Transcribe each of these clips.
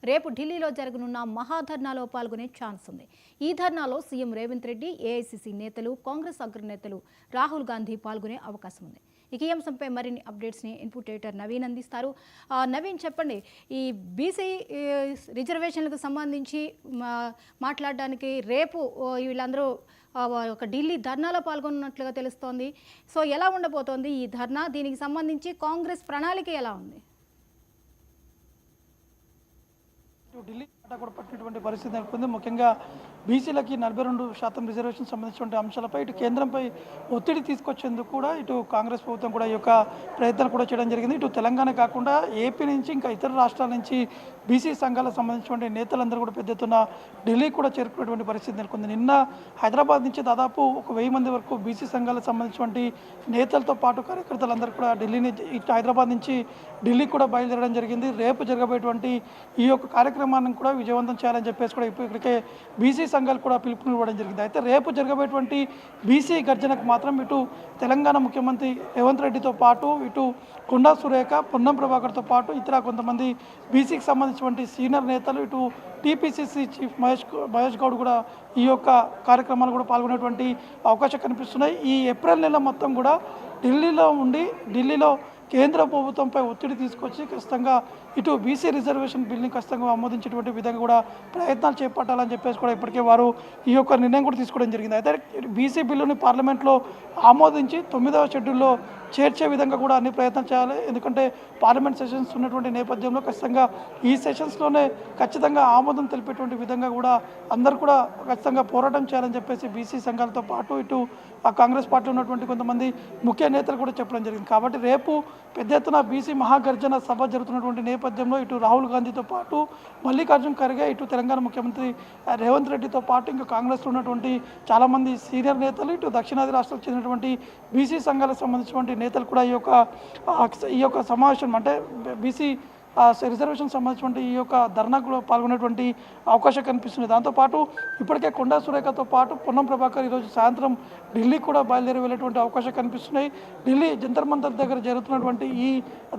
రేపు ఢిల్లీలో జరగనున్న మహాధర్నాలో పాల్గొనే ఛాన్స్ ఉంది. ఈ ధర్నాలో సీఎం రేవంత్ రెడ్డి, ఏఐసీసీ నేతలు, కాంగ్రెస్ అగ్రనేతలు రాహుల్ గాంధీ పాల్గొనే అవకాశం ఉంది. ఇక ఈ అంశంపై మరిన్ని అప్డేట్స్ని ఇన్పుట్ ఎడిటర్ నవీన్ అందిస్తారు. నవీన్, చెప్పండి, ఈ బీసీ రిజర్వేషన్లకు సంబంధించి మాట్లాడడానికి రేపు వీళ్ళందరూ ఒక ఢిల్లీ ధర్నాలో పాల్గొన్నట్లుగా తెలుస్తోంది. సో ఎలా ఉండబోతోంది ఈ ధర్నా? దీనికి సంబంధించి కాంగ్రెస్ ప్రణాళిక ఎలా ఉంది? ఢిల్లీ కూడా పట్టినటువంటి పరిస్థితి నెలకొంది. ముఖ్యంగా బీసీలకి 42% రిజర్వేషన్ సంబంధించిన అంశాలపై ఇటు కేంద్రంపై ఒత్తిడి తీసుకొచ్చేందుకు కూడా ఇటు కాంగ్రెస్ ప్రభుత్వం కూడా ఈ యొక్క ప్రయత్నాలు కూడా చేయడం జరిగింది. ఇటు తెలంగాణ కాకుండా ఏపీ నుంచి ఇంకా ఇతర రాష్ట్రాల నుంచి బీసీ సంఘాలకు సంబంధించినటువంటి నేతలందరూ కూడా పెద్ద ఎత్తున ఢిల్లీ కూడా చేరుకున్నటువంటి పరిస్థితి నెలకొంది. నిన్న హైదరాబాద్ నుంచి దాదాపు 1000 మంది వరకు బీసీ సంఘాలకు సంబంధించినటువంటి నేతలతో పాటు కార్యకర్తలందరూ కూడా హైదరాబాద్ నుంచి ఢిల్లీ కూడా బయలుదేరడం జరిగింది. రేపు జరగబోయేటువంటి ఈ యొక్క కార్యక్రమాన్ని కూడా విజయవంతం చేయాలని చెప్పేసి కూడా ఇప్పటికే బీసీ సంఘాలు కూడా పిలుపునివ్వడం జరిగింది. అయితే రేపు జరగబోయేటువంటి బీసీ గర్జనకు మాత్రం ఇటు తెలంగాణ ముఖ్యమంత్రి రేవంత్ రెడ్డితో పాటు ఇటు కొండా సురేఖ, పొన్నం ప్రభాకర్తో పాటు ఇతర కొంతమంది బీసీకి సంబంధించినటువంటి సీనియర్ నేతలు, ఇటు టీపీసీసీ చీఫ్ మహేష్ గౌడ్ కూడా ఈ యొక్క కార్యక్రమాలు కూడా పాల్గొనేటువంటి అవకాశం కనిపిస్తున్నాయి. ఈ ఏప్రిల్ నెల మొత్తం కూడా ఢిల్లీలో కేంద్ర ప్రభుత్వంపై ఒత్తిడి తీసుకొచ్చి ఖచ్చితంగా ఇటు బీసీ రిజర్వేషన్ బిల్ని ఖచ్చితంగా ఆమోదించేటువంటి విధంగా కూడా ప్రయత్నాలు చేపట్టాలని చెప్పేసి కూడా ఇప్పటికే వారు ఈ యొక్క నిర్ణయం కూడా తీసుకోవడం జరిగింది. అయితే బీసీ బిల్లుని పార్లమెంట్లో ఆమోదించి 9వ షెడ్యూల్లో చేర్చే విధంగా కూడా అన్ని ప్రయత్నం చేయాలి. ఎందుకంటే పార్లమెంట్ సెషన్స్ ఉన్నటువంటి నేపథ్యంలో ఖచ్చితంగా ఈ సెషన్స్లోనే ఖచ్చితంగా ఆమోదం తెలిపేటువంటి విధంగా కూడా అందరూ కూడా ఖచ్చితంగా పోరాటం చేయాలని చెప్పేసి బీసీ సంఘాలతో పాటు ఇటు కాంగ్రెస్ పార్టీలో ఉన్నటువంటి కొంతమంది ముఖ్య నేతలు కూడా చెప్పడం జరిగింది. కాబట్టి రేపు పెద్ద ఎత్తున బీసీ మహాగర్జన సభ జరుగుతున్నటువంటి నేపథ్యంలో ఇటు రాహుల్ గాంధీతో పాటు మల్లికార్జున్ ఖర్గే, ఇటు తెలంగాణ ముఖ్యమంత్రి రేవంత్ రెడ్డితో పాటు ఇంకా కాంగ్రెస్లో ఉన్నటువంటి చాలామంది సీనియర్ నేతలు, ఇటు దక్షిణాది రాష్ట్రాలకు చెందినటువంటి బీసీ సంఘాలకు సంబంధించినటువంటి నేతలు కూడా ఈ యొక్క సమావేశం అంటే బీసీ రిజర్వేషన్ సంబంధించినటువంటి ఈ యొక్క ధర్నాకు పాల్గొనేటువంటి అవకాశం కనిపిస్తుంది. దాంతోపాటు ఇప్పటికే కొండా సురేఖతో పాటు పొన్నం ప్రభాకర్ ఈరోజు సాయంత్రం ఢిల్లీ కూడా బయలుదేరి వెళ్ళేటువంటి అవకాశం కనిపిస్తున్నాయి. ఢిల్లీ జంతర్ మంతర్ దగ్గర జరుగుతున్నటువంటి ఈ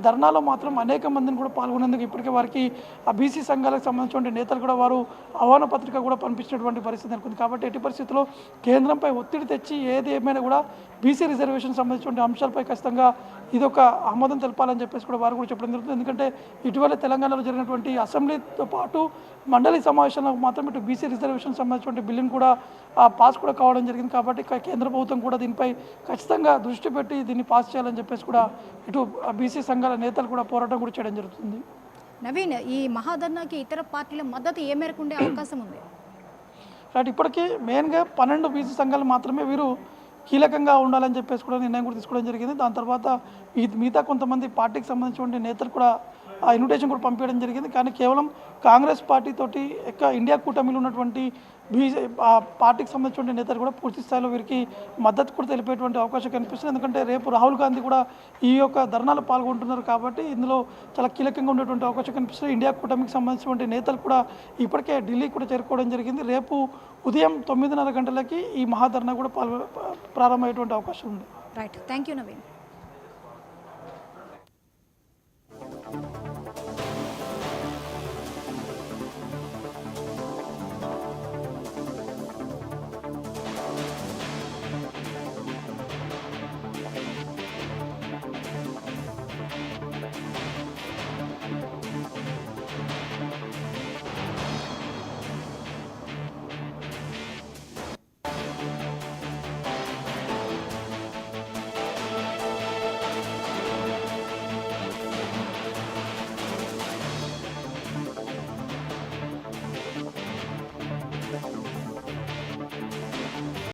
ధర్నాలో మాత్రం అనేక మందిని కూడా పాల్గొనేందుకు ఇప్పటికే వారికి ఆ బీసీ సంఘాలకు సంబంధించినటువంటి నేతలు కూడా వారు ఆహ్వాన పత్రిక కూడా పంపించినటువంటి పరిస్థితి నెలకొంది. కాబట్టి ఎట్టి పరిస్థితుల్లో కేంద్రంపై ఒత్తిడి తెచ్చి ఏది ఏమైనా కూడా బీసీ రిజర్వేషన్ సంబంధించినటువంటి అంశాలపై ఖచ్చితంగా ఇదొక ఆమోదం తెలపాలని చెప్పేసి కూడా వారు కూడా చెప్పడం జరుగుతుంది. ఎందుకంటే ఇటీవల తెలంగాణలో జరిగినటువంటి అసెంబ్లీతో పాటు మండలి సమావేశంలో మాత్రం ఇటు బీసీ రిజర్వేషన్ సంబంధించిన బిల్లును కూడా పాస్ కూడా కావడం జరిగింది. కాబట్టి కేంద్ర ప్రభుత్వం కూడా దీనిపై ఖచ్చితంగా దృష్టి పెట్టి దీన్ని పాస్ చేయాలని చెప్పేసి కూడా ఇటు బీసీ సంఘాల నేతలు కూడా పోరాటం కూడా చేయడం జరుగుతుంది. నవీన్, ఈ మహాధర్నాకి ఇతర పార్టీల మద్దతు ఏ మేరకు ఉండే అవకాశం ఉంది? రైట్, ఇప్పటికీ మెయిన్గా 12 బీసీ సంఘాలు మాత్రమే వీరు కీలకంగా ఉండాలని చెప్పేసి కూడా నిర్ణయం కూడా తీసుకోవడం జరిగింది. దాని తర్వాత మిగతా కొంతమంది పార్టీకి సంబంధించిన నేతలు కూడా ఆ ఇన్విటేషన్ కూడా పంపించడం జరిగింది. కానీ కేవలం కాంగ్రెస్ పార్టీతోటి ఇండియా కూటమిలో ఉన్నటువంటి పార్టీకి సంబంధించిన నేతలు కూడా పూర్తి స్థాయిలో వీరికి మద్దతు కూడా తెలిపేటువంటి అవకాశం కనిపిస్తుంది. ఎందుకంటే రేపు రాహుల్ గాంధీ కూడా ఈ యొక్క ధర్నాలో పాల్గొంటున్నారు కాబట్టి ఇందులో చాలా కీలకంగా ఉండేటువంటి అవకాశం కనిపిస్తుంది. ఇండియా కూటమికి సంబంధించినటువంటి నేతలు కూడా ఇప్పటికే ఢిల్లీ కూడా చేరుకోవడం జరిగింది. రేపు ఉదయం 9:30 గంటలకి ఈ మహాధర్నా కూడా ప్రారంభమయ్యేటువంటి అవకాశం ఉంది. Right, thank you Naveen.